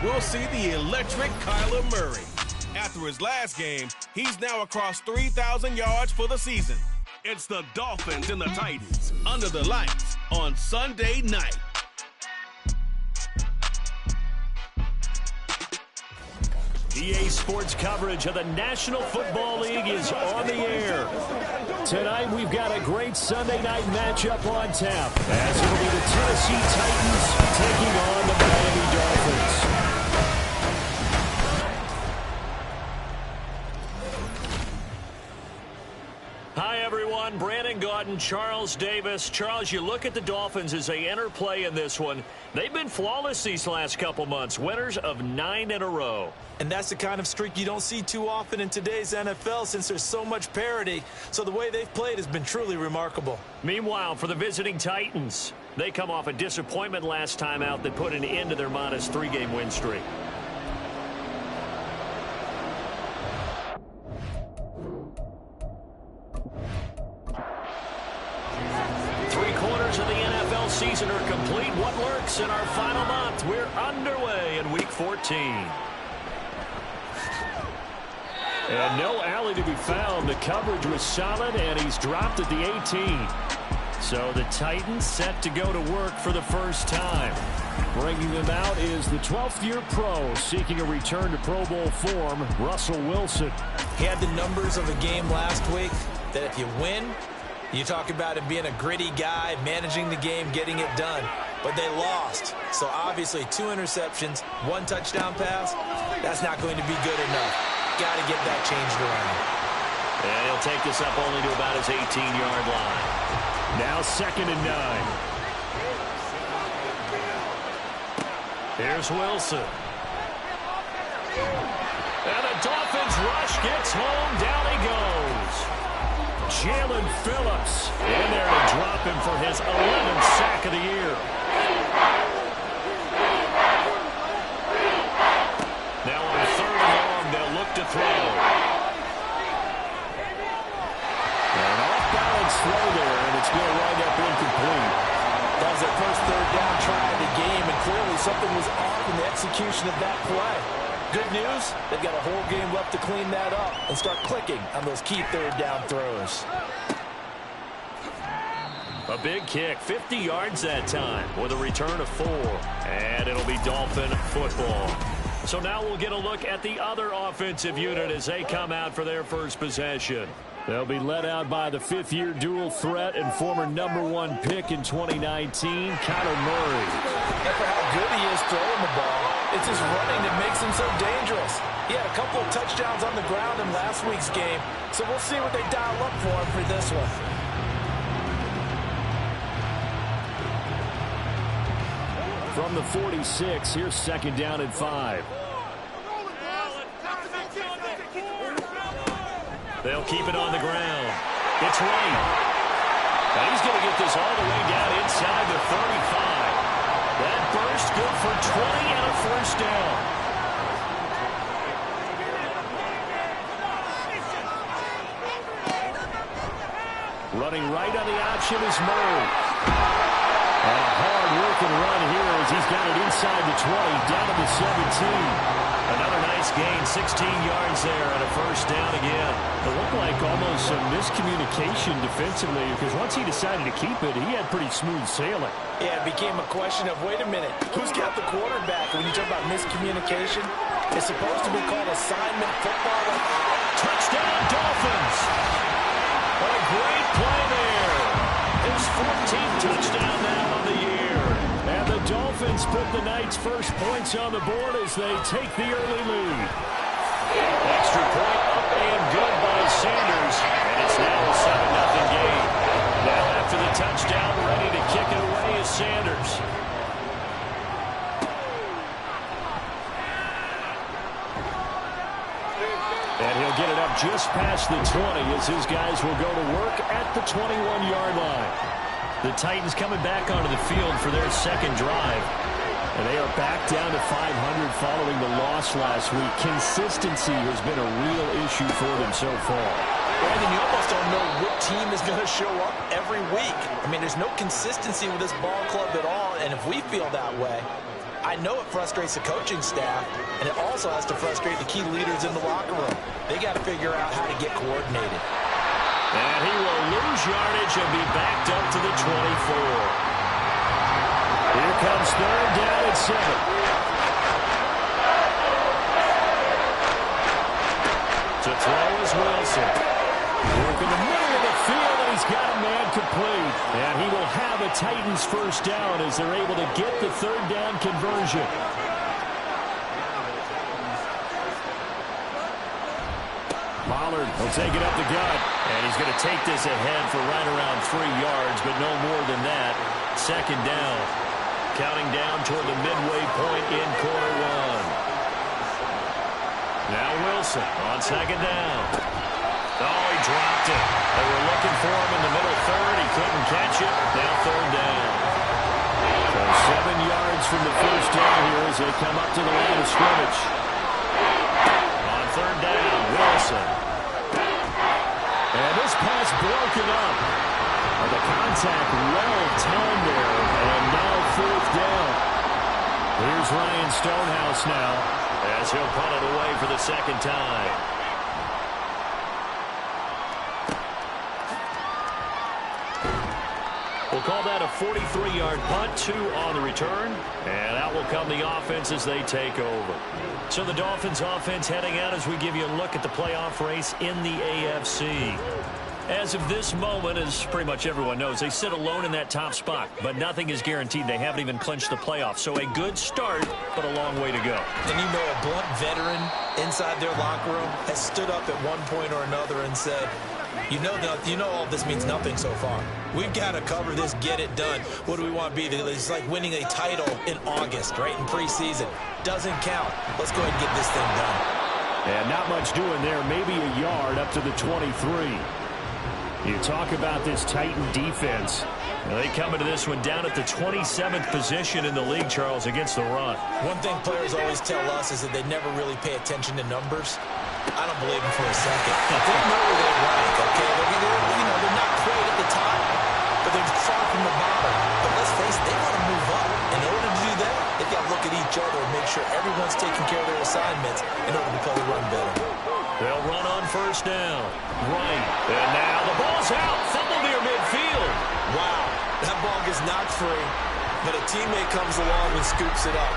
we'll see the electric Kyler Murray. After his last game, he's now across 3,000 yards for the season. It's the Dolphins and the Titans under the lights on Sunday night. EA Sports coverage of the National Football League is on the air. Tonight, we've got a great Sunday night matchup on tap, as it'll be the Tennessee Titans taking on the Miami Dolphins. Hi, everyone. Brandon Gaudin, Charles Davis. Charles, you look at the Dolphins as they enter play in this one. They've been flawless these last couple months, winners of 9 in a row. And that's the kind of streak you don't see too often in today's NFL since there's so much parity. So the way they've played has been truly remarkable. Meanwhile, for the visiting Titans, they come off a disappointment last time out that put an end to their modest 3-game win streak. Three-quarters of the NFL season are complete. What works in our final month? We're underway in Week 14. And no alley to be found. The coverage was solid, and he's dropped at the 18. So the Titans set to go to work for the first time. Bringing them out is the 12th-year pro seeking a return to Pro Bowl form, Russell Wilson. He had the numbers of a game last week that if you win, you talk about him being a gritty guy, managing the game, getting it done. But they lost. So obviously 2 interceptions, 1 touchdown pass, that's not going to be good enough. Got to get that changed around. And he'll take this up only to about his 18-yard line. Now 2nd and 9. Here's Wilson. And the Dolphins rush gets home. Down he goes. Jalen Phillips in there to drop him for his 11th sack of the year. Now on 3rd and long, they'll look to throw. An off-balance throw there, and it's going to wind up incomplete. That was their first 3rd down try of the game, and clearly something was off in the execution of that play. Good news, they've got a whole game left to clean that up and start clicking on those key 3rd down throws. A big kick, 50 yards that time, with a return of 4. And it'll be Dolphin football. So now we'll get a look at the other offensive unit as they come out for their first possession. They'll be led out by the 5th-year dual threat and former #1 pick in 2019, Kyler Murray. And for how good he is throwing the ball, it's his running that makes him so dangerous. He had a couple of touchdowns on the ground in last week's game, so we'll see what they dial up for him for this one. From the 46, here's 2nd down and 5. They'll keep it on the ground. It's Wayne. And he's going to get this all the way down inside the 35. That burst good for 20 and a first down. Running right on the option is Murray. And a hard-working run here as he's got it inside the 20, down to the 17. Another nice gain, 16 yards there, and a first down again. It looked like almost some miscommunication defensively, because once he decided to keep it, he had pretty smooth sailing. Yeah, it became a question of, wait a minute, who's got the quarterback? When you talk about miscommunication, it's supposed to be called assignment football. Touchdown, Dolphins! What a great play there. His 14th touchdown now on the year. And the Dolphins put the Knights' first points on the board as they take the early lead. Extra point up and good by Sanders. And it's now a 7-0 game. Now after the touchdown, ready to kick it away is Sanders. And he'll get it up just past the 20 as his guys will go to work at the 21-yard line. The Titans coming back onto the field for their 2nd drive. And they are back down to 500 following the loss last week. Consistency has been a real issue for them so far. Brandon, you almost don't know what team is going to show up every week. I mean, there's no consistency with this ball club at all, and if we feel that way, I know it frustrates the coaching staff, and it also has to frustrate the key leaders in the locker room. They got to figure out how to get coordinated. And he will lose yardage and be backed up to the 24. Here comes third down and 7. To throw is Wilson. Working the middle of the field, and he's got a man complete. And he will have a Titans first down as they're able to get the third down conversion. Pollard will take it up the gut. And he's going to take this ahead for right around 3 yards, but no more than that. Second down. Counting down toward the midway point in quarter 1. Now Wilson on second down. Oh, he dropped it. They were looking for him in the middle third. He couldn't catch it. Now third down. So 7 yards from the first down here as they come up to the line of scrimmage. On third down, Wilson. And this pass broken up. The contact well timed there. And now fourth down. Here's Ryan Stonehouse now, as he'll punt it away for the second time. We'll call that a 43-yard punt, 2 on the return, and out will come the offense as they take over. So the Dolphins offense heading out as we give you a look at the playoff race in the AFC. As of this moment, as pretty much everyone knows, they sit alone in that top spot, but nothing is guaranteed. They haven't even clinched the playoffs. So a good start, but a long way to go. And you know, a blunt veteran inside their locker room has stood up at one point or another and said, you know all this means nothing so far. We've got to cover this, get it done. What do we want to be? It's like winning a title in August, right, in preseason. Doesn't count. Let's go ahead and get this thing done. And not much doing there. Maybe a yard up to the 23. You talk about this Titan defense. Now they come into this one down at the 27th position in the league, Charles, against the run. One thing players always tell us is that they never really pay attention to numbers. I don't believe them for a second. They know where they rank, okay? They're not quite at the top, but they're far from the bottom. But let's face it, they want to move up. In order to do that, they've got to look at each other and make sure everyone's taking care of their assignments in order to play the run better. They'll run on first down. Right. And now the ball's out. Fumble near midfield. Wow. That ball gets knocked free, but a teammate comes along and scoops it up.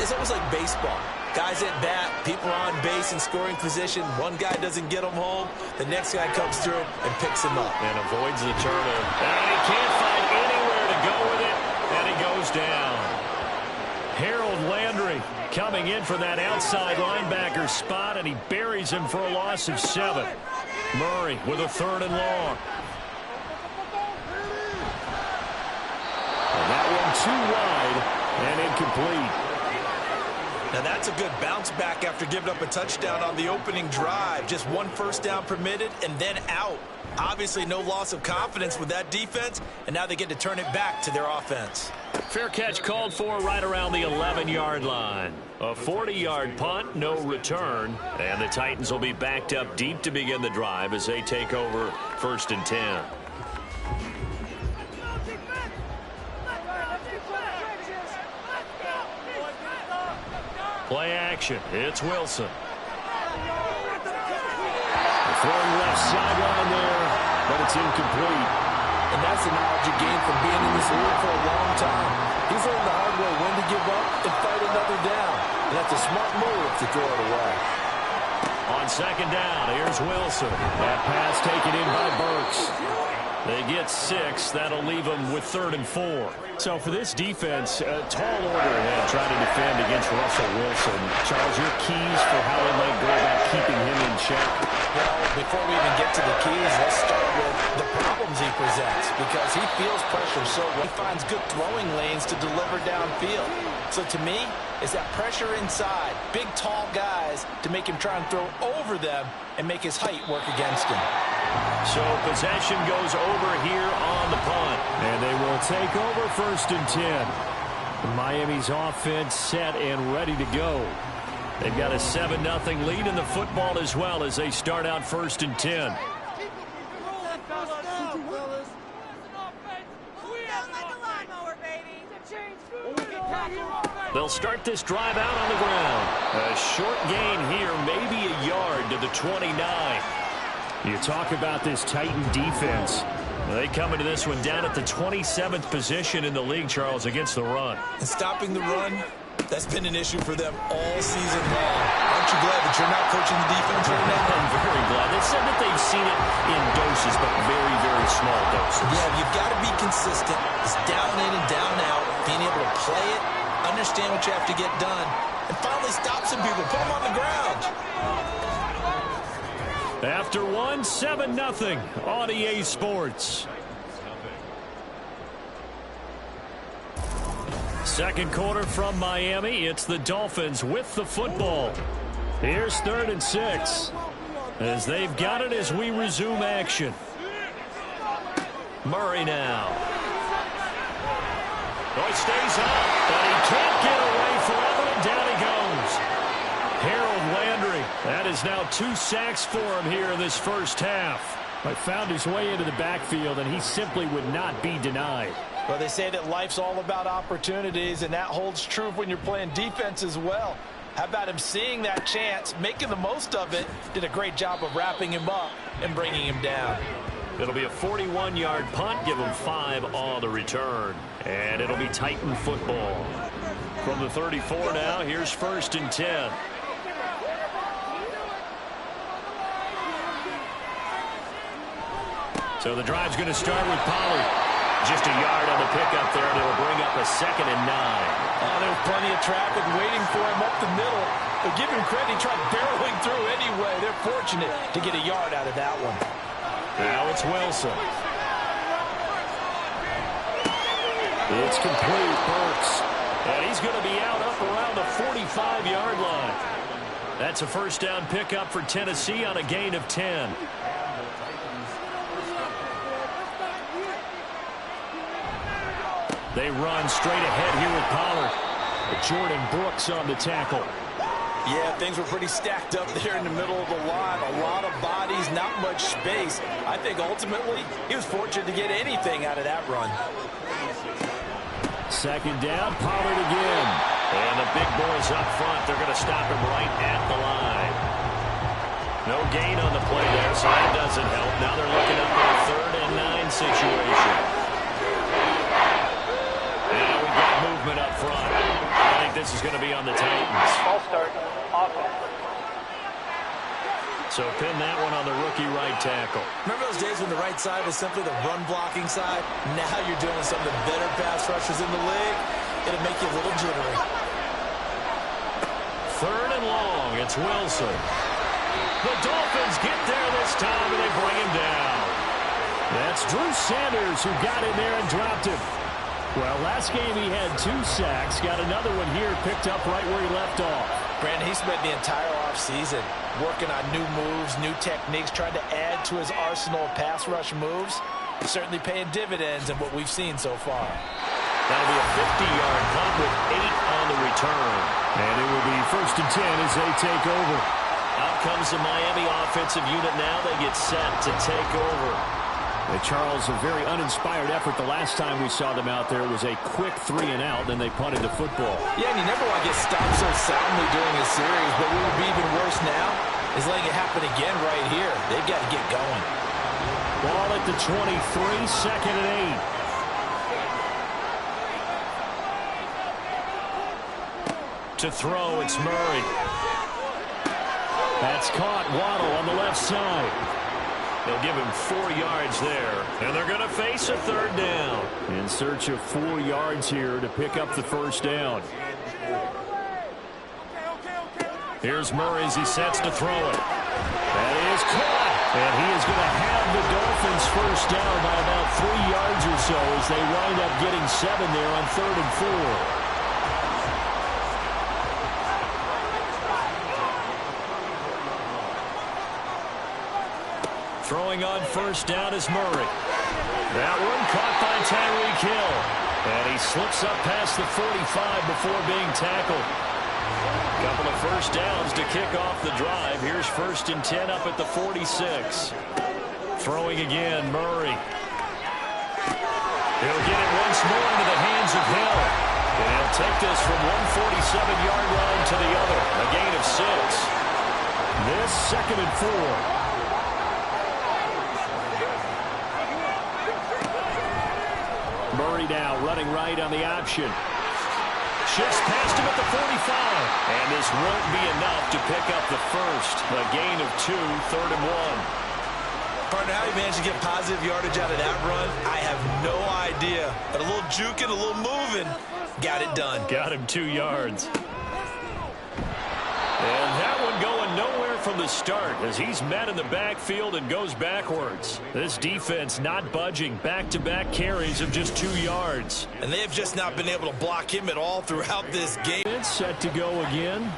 It's almost like baseball. Guys at bat, people are on base in scoring position. One guy doesn't get him home. The next guy comes through and picks him up. And avoids the turnover. And he can't find anywhere to go with it. And he goes down. Harold Landry coming in for that outside linebacker spot, and he buries him for a loss of 7. Murray with a third and long. And that one too wide and incomplete. Now that's a good bounce back after giving up a touchdown on the opening drive. Just one first down permitted and then out. Obviously no loss of confidence with that defense, and now they get to turn it back to their offense. Fair catch called for right around the 11-yard line. A 40-yard punt, no return, and the Titans will be backed up deep to begin the drive as they take over first and 10. Play action. It's Wilson. Throwing left sideline there, but it's incomplete. And that's the knowledge you gain from being in this league for a long time. He's learned the hard way when to give up and fight another down. And that's a smart move to throw it away. On second down, here's Wilson. That pass taken in by Burks. They get 6. That'll leave them with 3rd and 4. So for this defense, a tall order ahead trying to defend against Russell Wilson. Charles, your keys for how they might go about keeping him in check? Well, before we even get to the keys, let's start with the problems he presents, because he feels pressure so well. He finds good throwing lanes to deliver downfield. So to me, it's that pressure inside, big, tall guys to make him try and throw over them and make his height work against him. So possession goes over here on the punt. And they will take over first and 10. Miami's offense set and ready to go. They've got a 7-0 lead in the football as well as they start out first and 10. We have like a lawnmower, baby. To change food. They'll start this drive out on the ground. A short gain here, maybe a yard to the 29. You talk about this Titan defense. They come into this one down at the 27th position in the league, Charles, against the run. And stopping the run, that's been an issue for them all season long. Aren't you glad that you're not coaching the defense right now? I'm very glad. They said that they've seen it in doses, but very, very small doses. Yeah, you've got to be consistent. It's down in and down out. Being able to play it, understand what you have to get done, and finally stop some people, put them on the ground. After one, 7-0 on EA Sports. Second quarter from Miami. It's the Dolphins with the football. Here's 3rd and 6 as they've got it as we resume action. Murray now. Oh, he stays up, but he can't get away forever, and down he goes. Harold Landry. That is now 2 sacks for him here in this first half. He found his way into the backfield, and he simply would not be denied. Well, they say that life's all about opportunities, and that holds true when you're playing defense as well. How about him seeing that chance, making the most of it, did a great job of wrapping him up and bringing him down. It'll be a 41-yard punt, give him 5 on the return. And it'll be Titan football. From the 34 now, here's 1st and 10. So the drive's going to start with Pollard. Just a yard on the pickup there, and it'll bring up a 2nd and 9. Oh, there's plenty of traffic waiting for him up the middle. But give him credit, he tried barreling through anyway. They're fortunate to get a yard out of that one. Now it's Wilson. It's complete, Burks. And he's going to be out up around the 45-yard line. That's a first down pickup for Tennessee on a gain of 10. They run straight ahead here with Pollard. Jordan Brooks on the tackle. Yeah, things were pretty stacked up there in the middle of the line. A lot of bodies, not much space. I think ultimately he was fortunate to get anything out of that run. 2nd down, Pollard again. And the big boys up front, they're going to stop him right at the line. No gain on the play there, so that doesn't help. Now they're looking up at a 3rd and 9 situation. Now we've got movement up front. I think this is going to be on the Titans. Ball start. Offense. So pin that one on the rookie right tackle. Remember those days when the right side was simply the run-blocking side? Now you're doing some of the better pass rushers in the league. It'll make you a little jittery. 3rd and long. It's Wilson. The Dolphins get there this time, and they bring him down. That's Drew Sanders who got in there and dropped him. Well, last game he had 2 sacks. Got another one here picked up right where he left off. Brandon, he spent the entire offseason working on new moves, new techniques, trying to add to his arsenal of pass rush moves. Certainly paying dividends in what we've seen so far. That'll be a 50-yard punt with 8 on the return. And it will be 1st and 10 as they take over. Out comes the Miami offensive unit now. They get set to take over. And Charles, a very uninspired effort the last time we saw them out there. It was a quick 3 and out, then they punted the football. Yeah, and you never want to get stopped so soundly during a series, but what would be even worse now is letting it happen again right here. They've got to get going. Ball at the 23, 2nd and 8. To throw, it's Murray. That's caught. Waddle on the left side. They'll give him 4 yards there. And they're going to face a 3rd down. In search of 4 yards here to pick up the first down. Here's Murray as he sets to throw it. That is caught. And he is going to have the Dolphins first down by about 3 yards or so as they wind up getting 7 there on 3rd and 4. Throwing on first down is Murray. That one caught by Tyreek Hill. And he slips up past the 45 before being tackled. Couple of first downs to kick off the drive. Here's 1st and 10 up at the 46. Throwing again, Murray. He'll get it once more into the hands of Hill. And he'll take this from 147-yard line to the other. A gain of 6. This 2nd and 4. Murray now running right on the option. Shifts past him at the 45. And this won't be enough to pick up the first. A gain of 2, 3rd and 1. Partner, how he managed to get positive yardage out of that run, I have no idea. But a little juking, a little moving, got it done. Got him 2 yards. And that one going nowhere from the start as he's met in the backfield and goes backwards. This defense not budging. Back-to-back carries of just 2 yards. And they have just not been able to block him at all throughout this game. It's set to go again.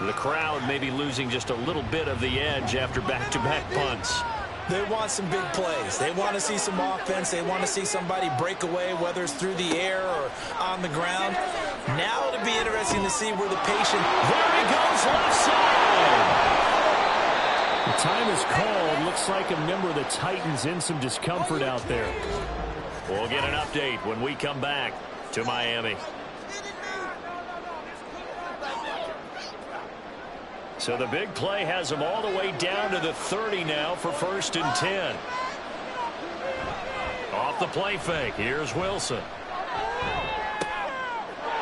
The crowd may be losing just a little bit of the edge after back-to-back punts. They want some big plays. They want to see some offense. They want to see somebody break away, whether it's through the air or on the ground. Now it'll be interesting to see where the patient... There he goes, left side! The time is called. Looks like a member of the Titans in some discomfort out there. We'll get an update when we come back to Miami. So the big play has them all the way down to the 30 now for 1st and 10. Off the play fake, here's Wilson.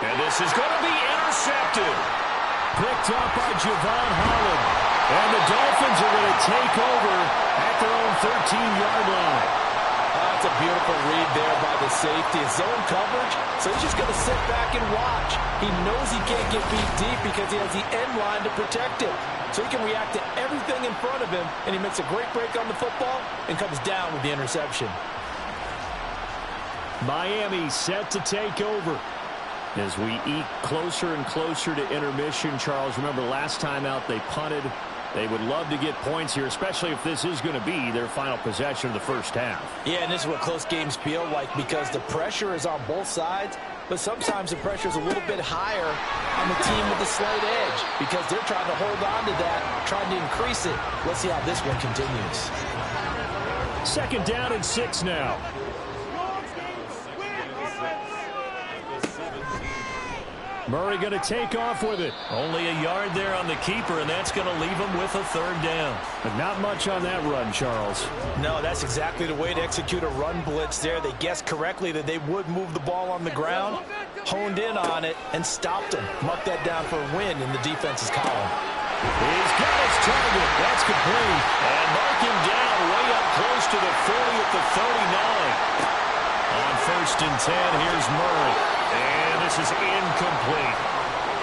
And this is going to be intercepted. Picked up by Javon Holland. And the Dolphins are going to take over at their own 13-yard line. That's a beautiful read there by the safety. It's zone coverage, so he's just going to sit back and watch. He knows he can't get beat deep because he has the end line to protect him. So he can react to everything in front of him, and he makes a great break on the football and comes down with the interception. Miami set to take over. As we eke closer and closer to intermission, Charles, remember last time out they punted. They would love to get points here, especially if this is going to be their final possession of the first half. Yeah, and this is what close games feel like because the pressure is on both sides, but sometimes the pressure is a little bit higher on the team with the slight edge because they're trying to hold on to that, trying to increase it. Let's see how this one continues. 2nd down and 6 now. Murray going to take off with it. Only a yard there on the keeper, and that's going to leave him with a 3rd down. But not much on that run, Charles. No, that's exactly the way to execute a run blitz there. They guessed correctly that they would move the ball on the ground, honed in on it, and stopped him. Marked that down for a win in the defense's column. He's got his target. That's complete. And mark him down way up close to the 40 at the 39. On 1st and 10, here's Murray. And this is incomplete.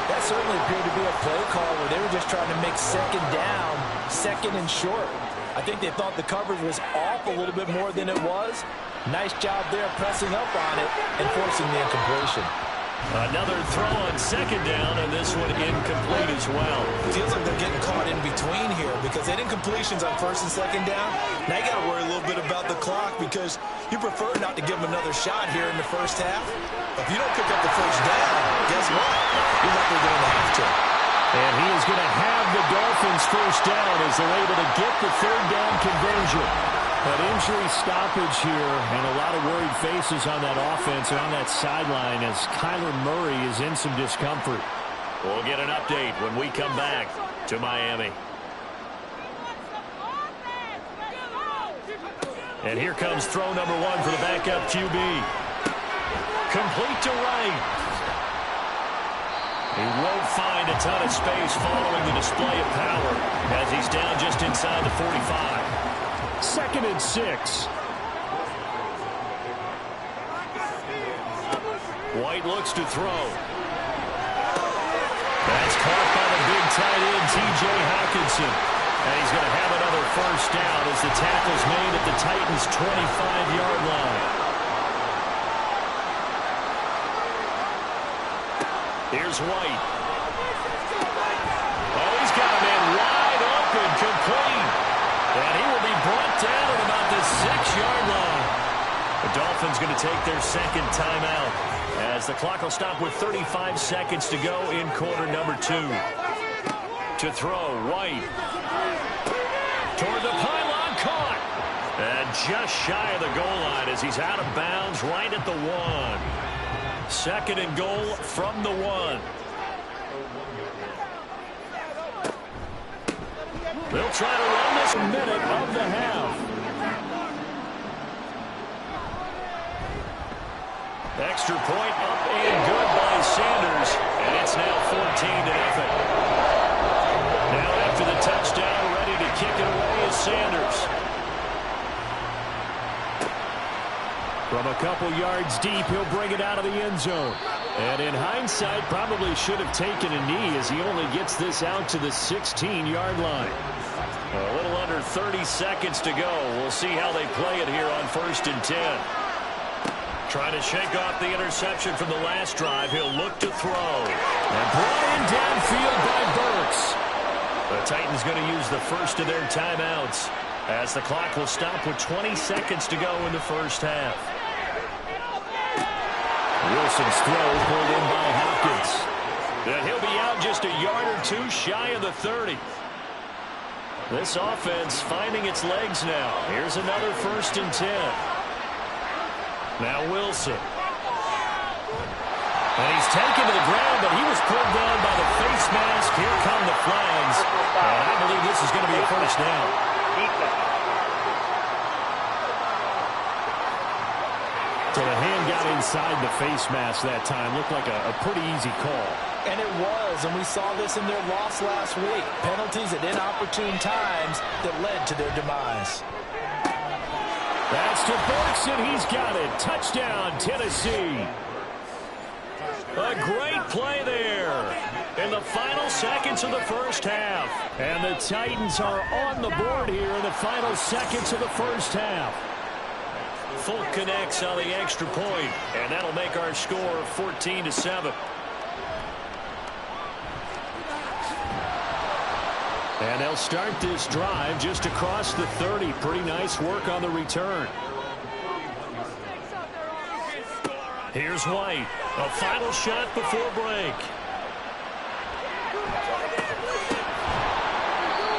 That certainly appeared to be a play call where they were just trying to make 2nd down, 2nd and short. I think they thought the coverage was off a little bit more than it was. Nice job there pressing up on it and forcing the incompletion. Another throw on 2nd down, and this one incomplete as well. Feels like they're getting caught in between here because they had incompletions on 1st and 2nd down. Now you got to worry a little bit about the clock because you prefer not to give them another shot here in the first half. But if you don't pick up the 1st down, guess what? You're likely going to have to. And he is going to have the Dolphins 1st down as they're able to get the 3rd down conversion. But injury stoppage here and a lot of worried faces on that offense and on that sideline as Kyler Murray is in some discomfort. We'll get an update when we come back to Miami. And here comes throw number 1 for the backup QB. Complete to Wright. He won't find a ton of space following the display of power as he's down just inside the 45. 2nd and 6. White looks to throw. That's caught by the big tight end, T.J. Hawkinson. And he's going to have another 1st down as the tackle's made at the Titans' 25-yard line. Here's White. Oh, he's got a man wide open, complete. And he will be brought down at about the 6-yard line. The Dolphins going to take their 2nd timeout as the clock will stop with 35 seconds to go in quarter number 2. To throw, White. Toward the pylon, caught. And just shy of the goal line as he's out of bounds right at the 1. Second and goal from the 1. They'll try to run this minute of the half. Extra point up and good by Sanders, and it's now 14-0. Now after the touchdown, ready to kick it away is Sanders. From a couple yards deep, he'll bring it out of the end zone. And in hindsight, probably should have taken a knee as he only gets this out to the 16-yard line. A little under 30 seconds to go. We'll see how they play it here on 1st and 10. Trying to shake off the interception from the last drive. He'll look to throw. And brought in downfield by Burks. The Titans going to use the first of their timeouts as the clock will stop with 20 seconds to go in the first half. Wilson's throw pulled in by Hopkins. And he'll be out just a yard or two shy of the 30. This offense finding its legs now. Here's another 1st and 10. Now Wilson. And he's taken to the ground, but he was pulled down by the face mask. Here come the flags. And I believe this is going to be a first down. So the hand got inside the face mask that time. Looked like a pretty easy call. And it was, and we saw this in their loss last week. Penalties at inopportune times that led to their demise. That's to Burks, and he's got it. Touchdown, Tennessee. A great play there in the final seconds of the first half. And the Titans are on the board here in the final seconds of the first half. Folk connects on the extra point, and that'll make our score 14-7. And they'll start this drive just across the 30. Pretty nice work on the return. Here's White. A final shot before break.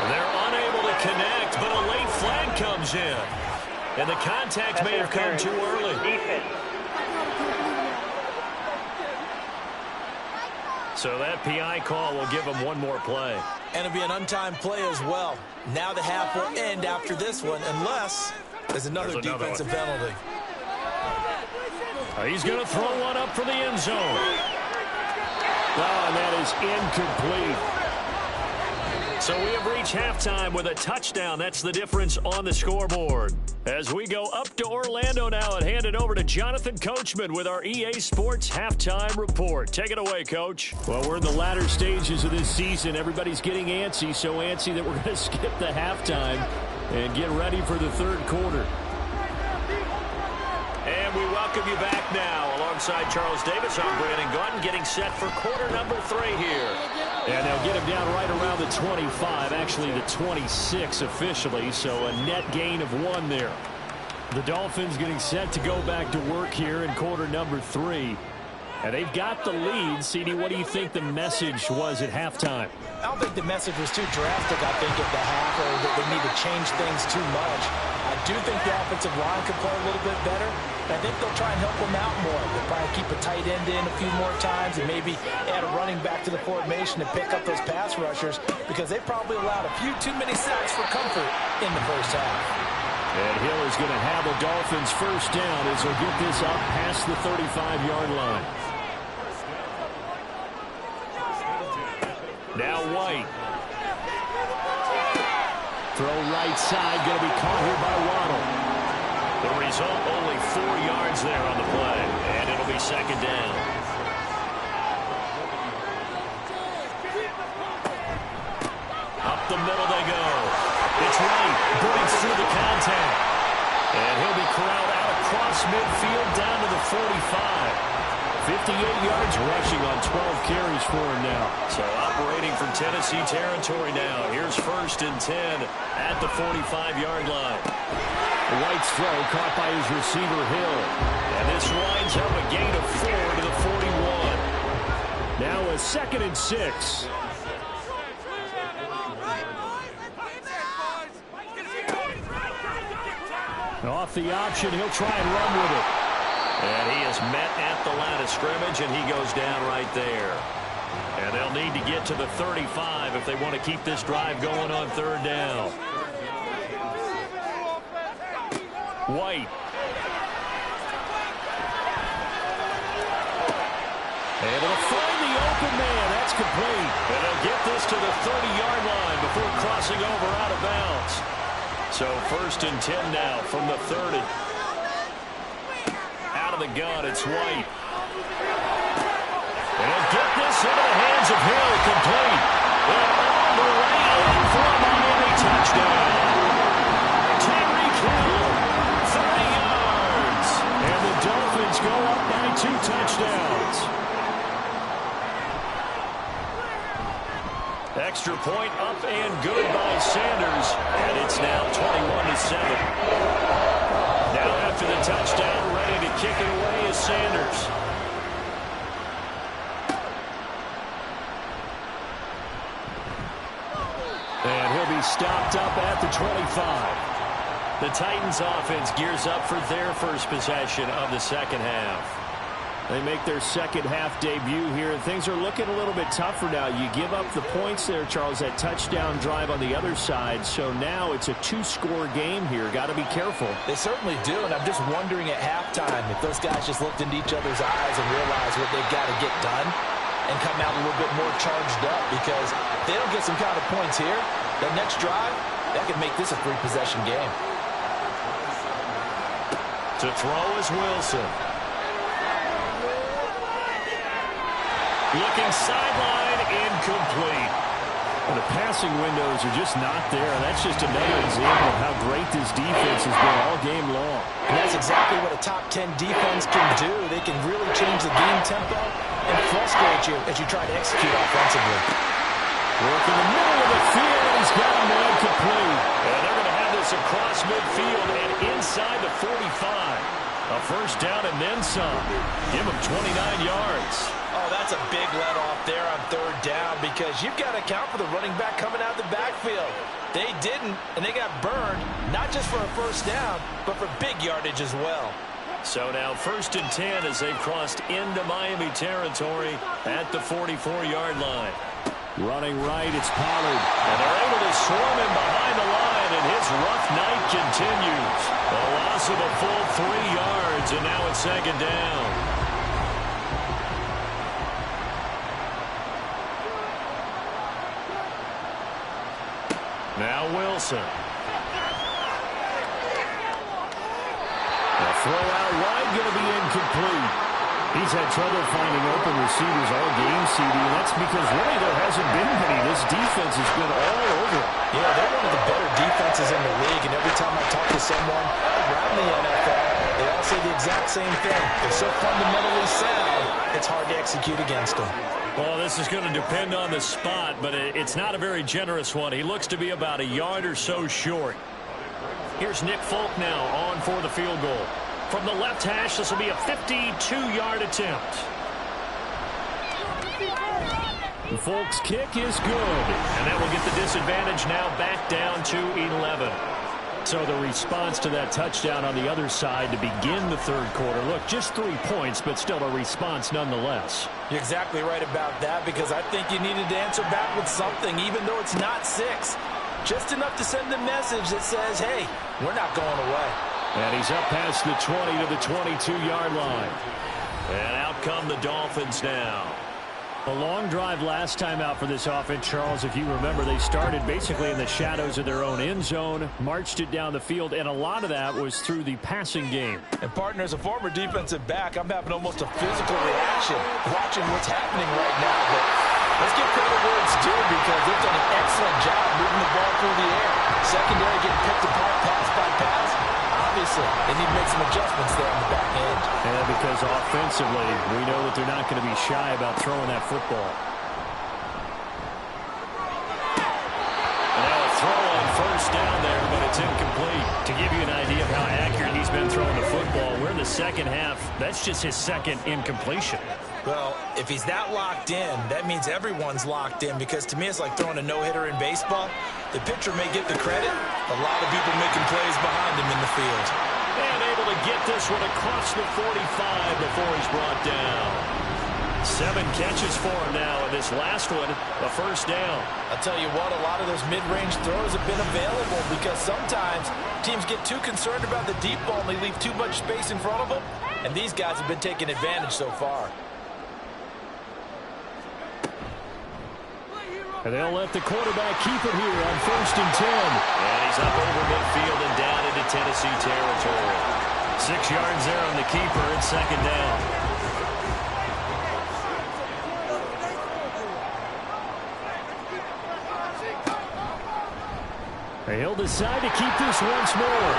They're unable to connect, but a late flag comes in. And the contact may have come too early. So that PI call will give them one more play. And it'll be an untimed play as well. Now the half will end after this one, unless there's another defensive penalty. He's going to throw one up for the end zone. Oh, and that is incomplete. So we have reached halftime with a touchdown. That's the difference on the scoreboard. As we go up to Orlando now and hand it over to Jonathan Coachman with our EA Sports Halftime Report. Take it away, Coach. Well, we're in the latter stages of this season. Everybody's getting antsy, so antsy that we're going to skip the halftime and get ready for the third quarter. And we welcome you back now. Alongside Charles Davis, I'm Brandon Gunn, getting set for quarter number 3 here. And they'll get him down right around the 25, actually the 26 officially, so a net gain of 1 there. The Dolphins getting set to go back to work here in quarter number 3. And they've got the lead. CD, what do you think the message was at halftime? I don't think the message was too drastic, I think, at the half, or that they need to change things too much. I do think the offensive line could play a little bit better. I think they'll try and help them out more. They'll probably keep a tight end in a few more times and maybe add a running back to the formation to pick up those pass rushers, because they probably allowed a few too many sacks for comfort in the first half. And Hill is going to have the Dolphins first down as they'll get this up past the 35-yard line. Now White. Throw right side, going to be caught here by Waddle. The result, only 4 yards there on the play, and it'll be second down. Up the middle they go. It's White, breaks through the contact. And he'll be corralled out across midfield down to the 45. 58 yards rushing on 12 carries for him now. So operating from Tennessee territory now. Here's 1st and 10 at the 45-yard line. White's throw caught by his receiver Hill. And this winds up a gain of 4 to the 41. Now a 2nd and 6. Off the option, he'll try and run with it. And he is met at the line of scrimmage, and he goes down right there. And they'll need to get to the 35 if they want to keep this drive going on third down. White. Able to find the open man. That's complete. And they'll get this to the 30-yard line before crossing over out of bounds. So 1st and 10 now from the 30. Out of the gun, it's White. And they'll get this into the hands of Hill, complete. And all the way in for a Miami touchdown. Tyreek Hill, 30 yards. And the Dolphins go up by 2 touchdowns. Extra point up and good by Sanders. And it's now 21-7. Now after the touchdown, ready to kick it away is Sanders. And he'll be stopped up at the 25. The Titans offense gears up for their first possession of the second half. They make their second half debut here, and things are looking a little bit tougher now. You give up the points there, Charles, that touchdown drive on the other side. So now it's a 2-score game here. Got to be careful. They certainly do, and I'm just wondering at halftime if those guys just looked into each other's eyes and realized what they've got to get done and come out a little bit more charged up, because if they don't get some kind of points here, that next drive, that could make this a 3-possession game. To throw is Wilson. Looking sideline, incomplete. And the passing windows are just not there. And that's just another example of how great this defense has been all game long. And that's exactly what a top 10 defense can do. They can really change the game tempo and frustrate you as you try to execute offensively. Work in the middle of the field. He's got a man complete. And they're going to have this across midfield and inside the 45. A first down and then some. Give him 29 yards. Oh, that's a big let-off there on third down, because you've got to account for the running back coming out of the backfield. They didn't, and they got burned, not just for a first down, but for big yardage as well. So now 1st and 10 as they've crossed into Miami territory at the 44-yard line. Running right, it's Pollard. And they're able to swarm him behind the line, and his rough night continues. A loss of a full 3 yards, and now it's second down. Now Wilson. The throw out wide going to be incomplete. He's had trouble finding open receivers all game, CD, and that's because really there hasn't been many. This defense has been all over. Yeah, they're one of the better defenses in the league, and every time I talk to someone around the NFL, they all say the exact same thing. They're so fundamentally sound, it's hard to execute against them. Well, this is going to depend on the spot, but it's not a very generous one. He looks to be about a yard or so short. Here's Nick Folk now on for the field goal. From the left hash, this will be a 52-yard attempt. Folk's kick is good, and that will get the disadvantage now back down to 11. So the response to that touchdown on the other side to begin the third quarter. Look, just 3 points, but still a response nonetheless. You're exactly right about that, because I think you needed to answer back with something, even though it's not 6. Just enough to send a message that says, hey, we're not going away. And he's up past the 20 to the 22-yard line. And out come the Dolphins now. A long drive last time out for this offense, Charles. If you remember, they started basically in the shadows of their own end zone, marched it down the field, and a lot of that was through the passing game. And, partner, as a former defensive back, I'm having almost a physical reaction watching what's happening right now. But let's give credit where it's due, because they've done an excellent job moving the ball through the air. Secondary getting picked apart pass by pass. Obviously, they need to make some adjustments there on the back end. And because offensively, we know that they're not going to be shy about throwing that football. Now a throw on first down there, but it's incomplete. To give you an idea of how accurate he's been throwing the football, we're in the second half. That's just his second incompletion. Well, if he's that locked in, that means everyone's locked in, because to me it's like throwing a no-hitter in baseball. The pitcher may get the credit, a lot of people making plays behind him in the field. And able to get this one across the 45 before he's brought down. 7 catches for him now, and this last one, a first down. I'll tell you what, a lot of those mid-range throws have been available because sometimes teams get too concerned about the deep ball and they leave too much space in front of them, and these guys have been taking advantage so far. And they'll let the quarterback keep it here on 1st and 10. And he's up over midfield and down into Tennessee territory. 6 yards there on the keeper. It's 2nd down. He'll decide to keep this once more.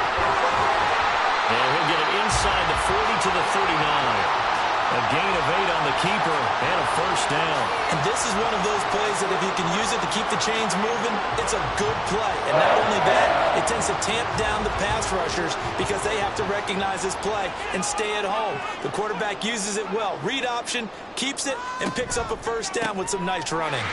And he'll get it inside the 40 to the 39. A gain of 8 on the keeper and a first down. And this is one of those plays that if you can use it to keep the chains moving, it's a good play. And not only that, it tends to tamp down the pass rushers because they have to recognize this play and stay at home. The quarterback uses it well. Read option, keeps it, and picks up a first down with some nice running.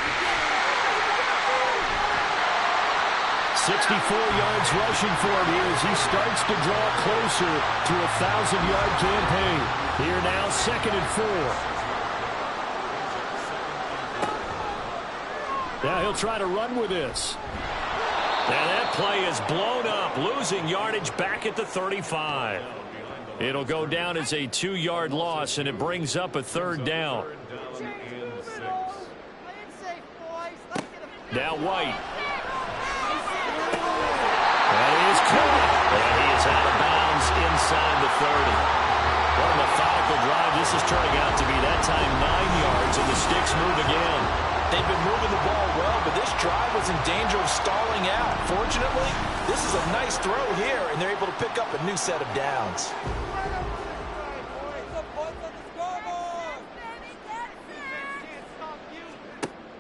64 yards rushing for him here as he starts to draw closer to a 1,000-yard campaign. Here now, 2nd and 4. Now he'll try to run with this. And that play is blown up, losing yardage back at the 35. It'll go down as a 2-yard loss, and it brings up a 3rd down. Now White. And he is caught. And he is out of bounds inside the 30. What a methodical drive this is turning out to be. That time 9 yards, and the Sticks move again. They've been moving the ball well, but this drive was in danger of stalling out. Fortunately, this is a nice throw here, and they're able to pick up a new set of downs.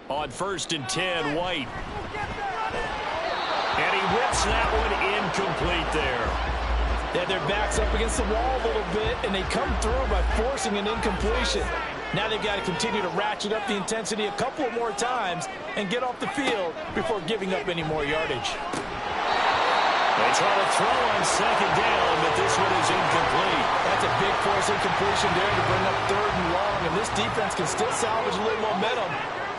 On 1st and 10, White. And he whips that one incomplete there. They had their backs up against the wall a little bit, and they come through by forcing an incompletion. Now they've got to continue to ratchet up the intensity a couple of more times and get off the field before giving up any more yardage. They try to throw on 2nd down, but this one is incomplete. That's a big force incompletion there to bring up 3rd and long, and this defense can still salvage a little momentum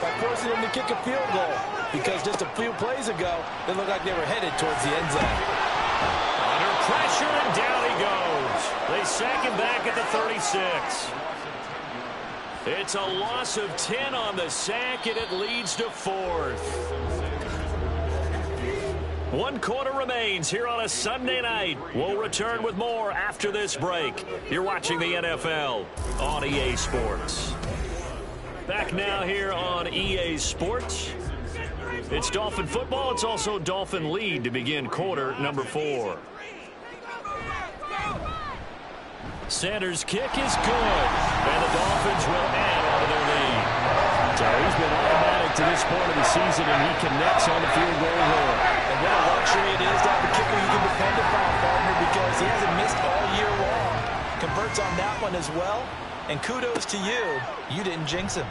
by forcing them to kick a field goal, because just a few plays ago, they looked like they were headed towards the end zone. Under pressure, and down he goes. They sack him back at the 36. It's a loss of 10 on the sack, and it leads to 4th. 1 quarter remains here on a Sunday night. We'll return with more after this break. You're watching the NFL on EA Sports. Back now here on EA Sports. It's Dolphin football. It's also Dolphin lead to begin quarter number 4. Sanders' kick is good, and the Dolphins will add on to their lead. So he's been automatic to this point of the season, and he connects on the field goal roll. And what a luxury it is to have a kicker you can depend upon, partner, because he hasn't missed all year long. Converts on that one as well. And kudos to you. You didn't jinx him.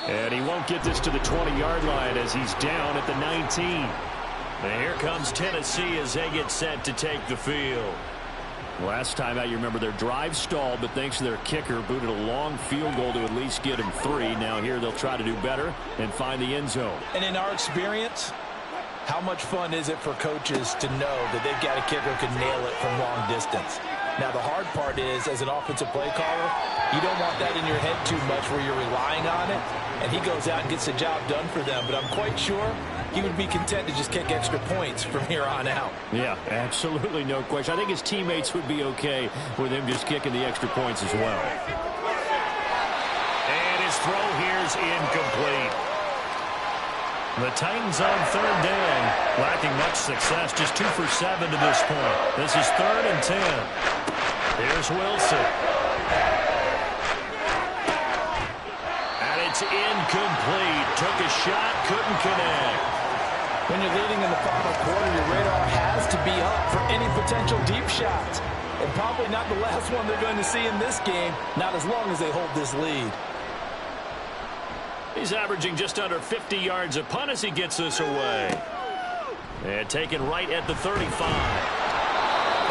And he won't get this to the 20-yard line as he's down at the 19. And here comes Tennessee as they get set to take the field. Last time out, you remember their drive stalled, but thanks to their kicker, booted a long field goal to at least get him 3. Now here they'll try to do better and find the end zone. And in our experience, how much fun is it for coaches to know that they've got a kicker who can nail it from long distance? Now, the hard part is, as an offensive play caller, you don't want that in your head too much where you're relying on it, and he goes out and gets the job done for them. But I'm quite sure he would be content to just kick extra points from here on out. Yeah, absolutely no question. I think his teammates would be okay with him just kicking the extra points as well. And his throw here's incomplete. The Titans on 3rd down, lacking much success, just 2 for 7 to this point. This is 3rd and 10. Here's Wilson. And it's incomplete. Took a shot, couldn't connect. When you're leading in the final quarter, your radar has to be up for any potential deep shots. And probably not the last one they're going to see in this game, not as long as they hold this lead. He's averaging just under 50 yards a punt as he gets this away. And taken right at the 35.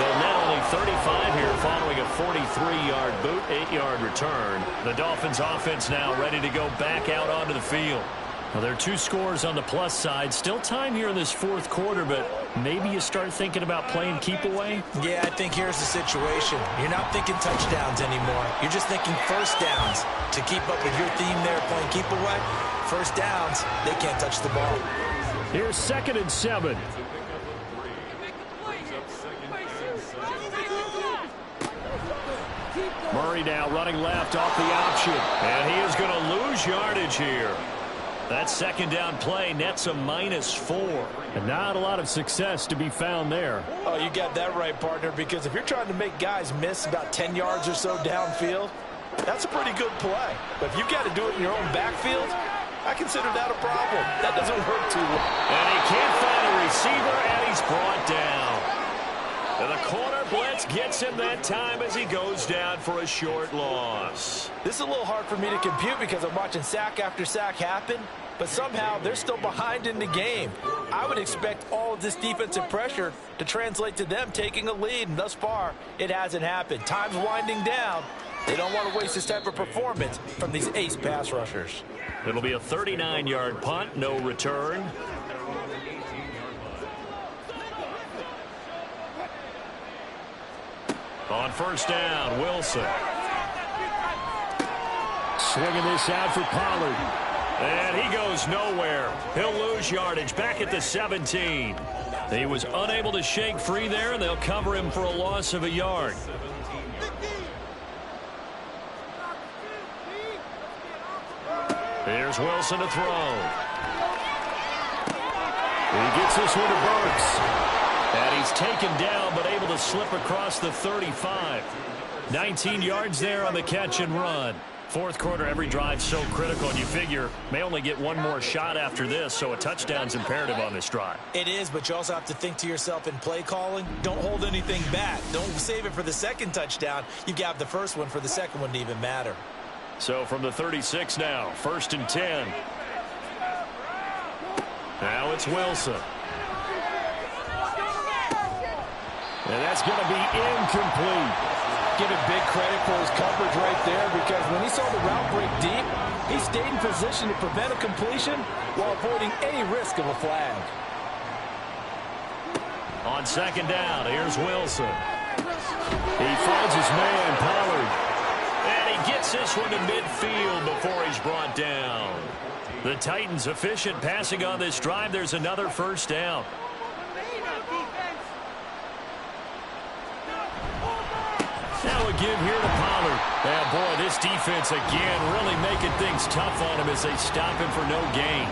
They'll net only 35 here following a 43-yard boot, 8-yard return. The Dolphins offense now ready to go back out onto the field. Well, there are 2 scores on the plus side. Still time here in this fourth quarter, but maybe you start thinking about playing keep away? Yeah, I think here's the situation. You're not thinking touchdowns anymore. You're just thinking first downs. To keep up with your theme there, playing keep away, first downs, they can't touch the ball. Here's 2nd and 7. Murray now running left off the option. And he is going to lose yardage here. That 2nd down play nets a -4. And not a lot of success to be found there. Oh, you got that right, partner, because if you're trying to make guys miss about 10 yards or so downfield, that's a pretty good play. But if you've got to do it in your own backfield, I consider that a problem. That doesn't work too well. And he can't find a receiver, and he's brought down. And the corner blitz gets him that time as he goes down for a short loss. This is a little hard for me to compute because I'm watching sack after sack happen, but somehow they're still behind in the game. I would expect all of this defensive pressure to translate to them taking a lead, and thus far, it hasn't happened. Time's winding down. They don't want to waste this type of performance from these ace pass rushers. It'll be a 39-yard punt, no return. On first down, Wilson. Swinging this out for Pollard. And he goes nowhere. He'll lose yardage back at the 17. He was unable to shake free there, and they'll cover him for a loss of a yard. Here's Wilson to throw. He gets this one to Burks. And he's taken down, but able to slip across the 35. 19 yards there on the catch and run. Fourth quarter, every drive so critical, and you figure may only get one more shot after this, so a touchdown's imperative on this drive. It is, but you also have to think to yourself in play calling, don't hold anything back. Don't save it for the second touchdown. You got the first one for the second one to even matter. So from the 36 now, 1st and 10. Now it's Wilson. And that's going to be incomplete. Give him big credit for his coverage right there, because when he saw the route break deep, he stayed in position to prevent a completion while avoiding any risk of a flag. On 2nd down, here's Wilson. He finds his man, Pollard. And he gets this one to midfield before he's brought down. The Titans efficient passing on this drive. There's another first down. Now a give here to Pollard. And boy, this defense again really making things tough on him as they stop him for no gain.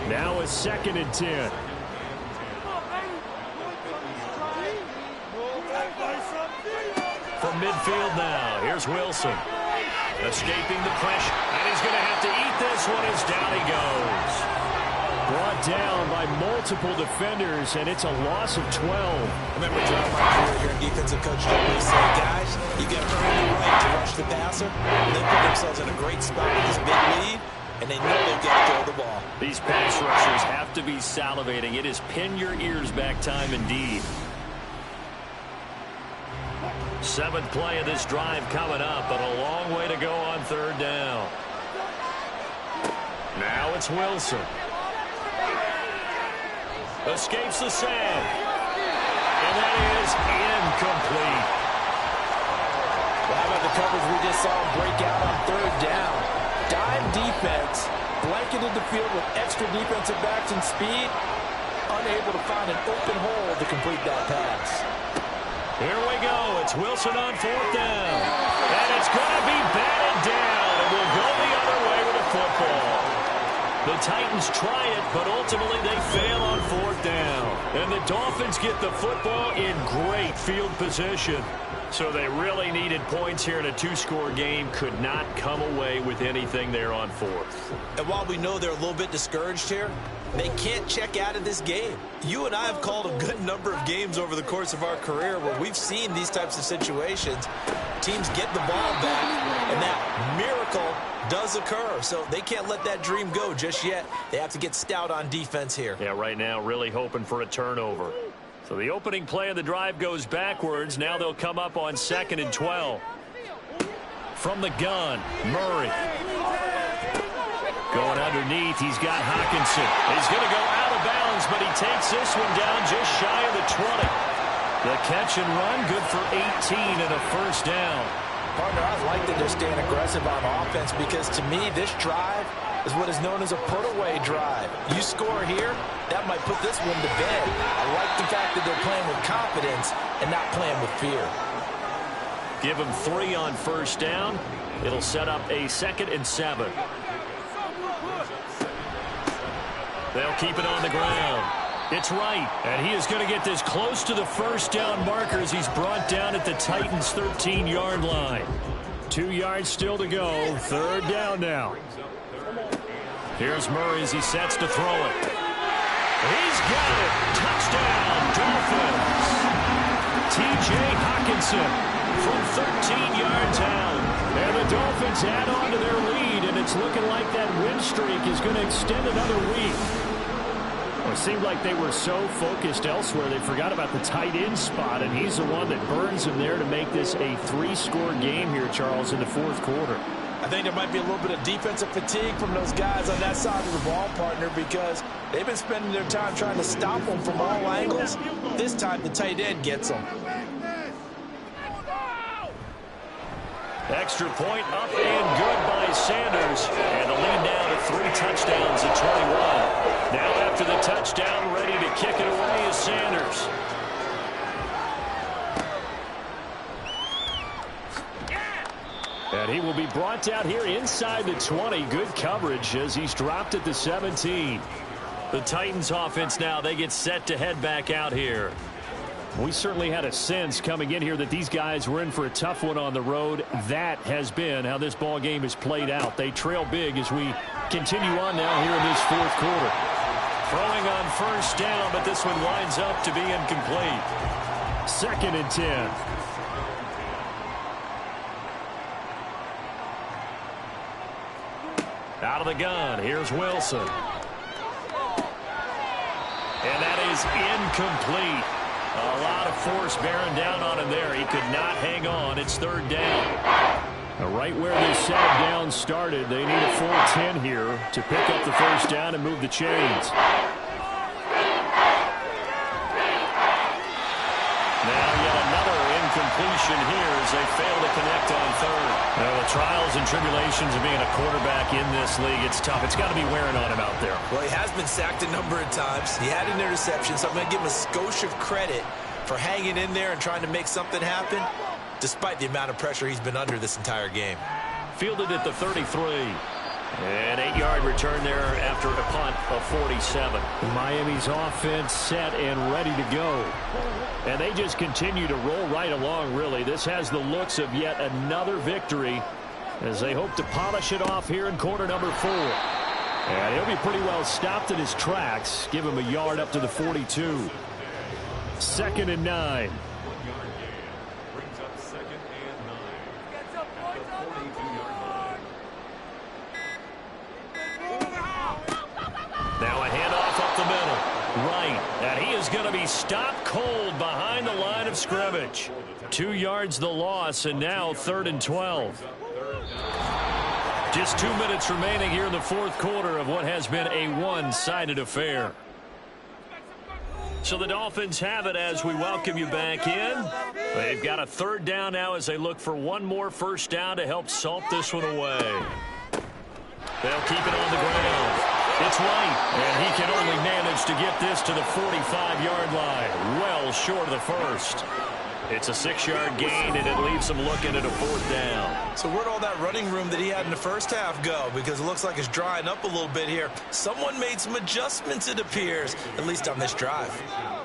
Now a 2nd and 10. From midfield now, here's Wilson. Escaping the pressure. And he's going to have to eat this one as down he goes. Brought down by multiple defenders, and it's a loss of 12. I remember throughout my career here in defensive coach always say, guys, you got to earn the right to rush the passer. And they put themselves in a great spot with this big lead, and they know they've got to throw the ball. These pass rushers have to be salivating. It is pin your ears back time indeed. 7th play of this drive coming up, but a long way to go on 3rd down. Now it's Wilson. Escapes the sack. And that is incomplete. Well, how about the coverage we just saw break out on 3rd down? Dime defense, blanketed the field with extra defensive backs and speed, unable to find an open hole to complete that pass. Here we go. It's Wilson on 4th down. And it's going to be batted down. And we'll go the other way with the football. The Titans try it, but ultimately they fail on 4th down. And the Dolphins get the football in great field position. So they really needed points here in a 2-score game. Could not come away with anything there on 4th. And while we know they're a little bit discouraged here, they can't check out of this game. You and I have called a good number of games over the course of our career where we've seen these types of situations. Teams get the ball back, and that miracle does occur. So they can't let that dream go just yet. They have to get stout on defense here. Yeah, right now really hoping for a turnover. So the opening play of the drive goes backwards. Now they'll come up on 2nd and 12. From the gun, Murray. Going underneath, he's got Hawkinson. He's going to go out of bounds, but he takes this one down just shy of the 20. The catch and run, good for 18 and a first down. Partner, I like that they're staying aggressive on offense because to me, this drive is what is known as a put-away drive. You score here, that might put this one to bed. I like the fact that they're playing with confidence and not playing with fear. Give them 3 on first down. It'll set up a 2nd and 7. They'll keep it on the ground. It's right, and he is going to get this close to the first down marker as he's brought down at the Titans' 13-yard line. 2 yards still to go. 3rd down now. Here's Murray as he sets to throw it. He's got it. Touchdown, Dolphins. T.J. Hawkinson from 13 yards out. And the Dolphins add on to their lead, and it's looking like that win streak is going to extend another week. Well, it seemed like they were so focused elsewhere they forgot about the tight end spot, and he's the one that burns them there to make this a 3-score game here, Charles, in the 4th quarter. I think there might be a little bit of defensive fatigue from those guys on that side of the ball, partner, because they've been spending their time trying to stop them from all angles. This time, the tight end gets them. Extra point up and good by Sanders. And the lead now to 3 touchdowns at 21. Now after the touchdown, ready to kick it away is Sanders. And he will be brought down here inside the 20. Good coverage as he's dropped at the 17. The Titans offense now, they get set to head back out here. We certainly had a sense coming in here that these guys were in for a tough one on the road. That has been how this ball game has played out. They trail big as we continue on now here in this 4th quarter. Throwing on first down, but this one winds up to be incomplete. 2nd and 10. Out of the gun, here's Wilson. And that is incomplete. A lot of force bearing down on him there. He could not hang on. It's 3rd down. Right where this set of downs started, they need a full 10 here to pick up the first down and move the chains. Now yet another incompletion here as they fail to connect on 3rd. Now the trials and tribulations of being a quarterback in this league, it's tough. It's got to be wearing on him out there. Well, he has been sacked a number of times. He had an interception, so I'm going to give him a skosh of credit for hanging in there and trying to make something happen, despite the amount of pressure he's been under this entire game. Fielded at the 33. An 8-yard return there after a punt of 47. Miami's offense set and ready to go. And they just continue to roll right along, really. This has the looks of yet another victory as they hope to polish it off here in quarter number 4. And he'll be pretty well stopped in his tracks. Give him a yard up to the 42. 2nd and 9. Now a handoff up the middle. Right. And he is going to be stopped cold behind the line of scrimmage. 2 yards the loss, and now 3rd and 12. Just 2 minutes remaining here in the 4th quarter of what has been a one-sided affair. So the Dolphins have it as we welcome you back in. They've got a 3rd down now as they look for one more first down to help salt this one away. They'll keep it on the ground. It's right, and he can only manage to get this to the 45-yard line, well short of the first. It's a 6-yard gain, and it leaves them looking at a 4th down. So where'd all that running room that he had in the first half go? Because it looks like it's drying up a little bit here. Someone made some adjustments, it appears, at least on this drive.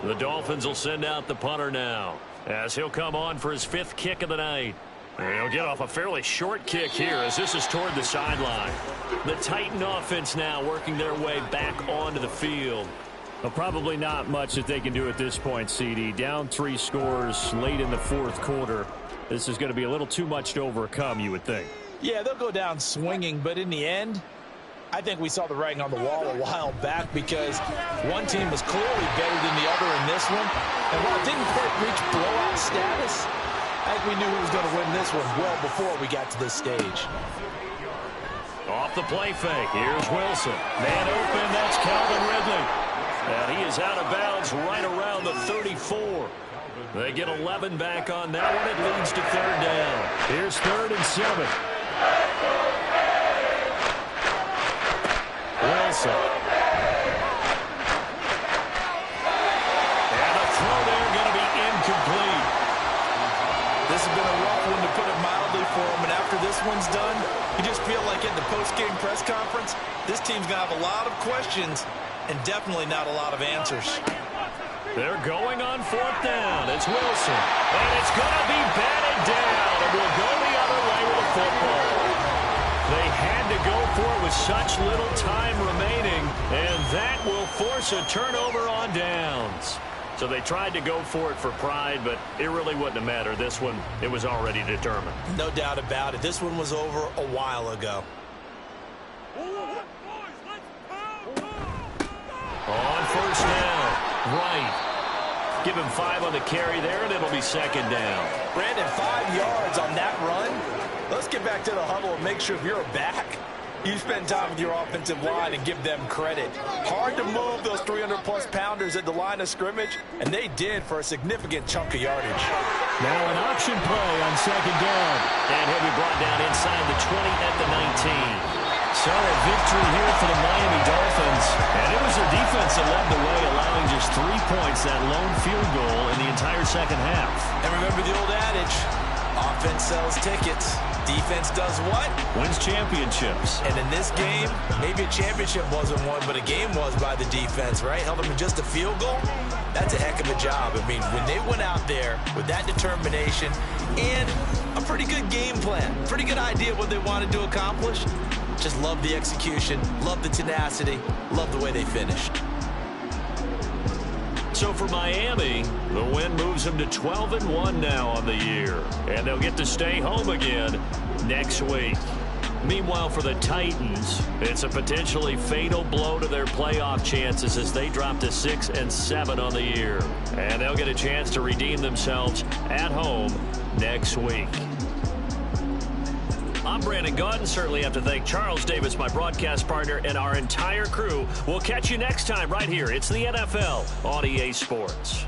The Dolphins will send out the punter now as he'll come on for his 5th kick of the night. And he'll get off a fairly short kick here as this is toward the sideline. The Titan offense now working their way back onto the field. Well, probably not much that they can do at this point, CD. Down 3 scores late in the 4th quarter. This is going to be a little too much to overcome, you would think. Yeah, they'll go down swinging, but in the end, I think we saw the writing on the wall a while back because one team was clearly better than the other in this one. And while it didn't quite reach blowout status, I think we knew who was going to win this one well before we got to this stage. Off the play fake, here's Wilson. Man open, that's Calvin Ridley. And he is out of bounds right around the 34. They get 11 back on that one. It leads to third down. Here's 3rd and 7. Wilson. And a throw there going to be incomplete. This has been a rough one, to put it mildly, for him. And after this one's done, you just feel like at the post-game press conference, this team's going to have a lot of questions and definitely not a lot of answers. They're going on 4th down. It's Wilson. And it's going to be batted down. And we'll go the other way with the football. They had to go for it with such little time remaining. And that will force a turnover on downs. So they tried to go for it for pride, but it really wouldn't have mattered. This one, it was already determined. No doubt about it. This one was over a while ago. On 1st down, right. Give him 5 on the carry there, and it'll be 2nd down. Brandon, 5 yards on that run. Let's get back to the huddle and make sure if you're a back, you spend time with your offensive line and give them credit. Hard to move those 300-plus pounders at the line of scrimmage, and they did for a significant chunk of yardage. Now an option play on 2nd down. And he'll be brought down inside the 20 at the 19. So a victory here for the Miami Dolphins. And it was their defense that led the way, allowing just 3 points, that lone field goal in the entire second half. And remember the old adage, offense sells tickets. Defense does what? Wins championships. And in this game, maybe a championship wasn't won, but a game was by the defense, right? Held them to just a field goal. That's a heck of a job. I mean, when they went out there with that determination and a pretty good game plan, pretty good idea of what they wanted to accomplish, just love the execution, love the tenacity, love the way they finished. So for Miami, the win moves them to 12-1 now on the year. And they'll get to stay home again next week. Meanwhile, for the Titans, it's a potentially fatal blow to their playoff chances as they drop to 6-7 on the year. And they'll get a chance to redeem themselves at home next week. I'm Brandon Gaudin. Certainly have to thank Charles Davis, my broadcast partner, and our entire crew. We'll catch you next time right here. It's the NFL on EA Sports.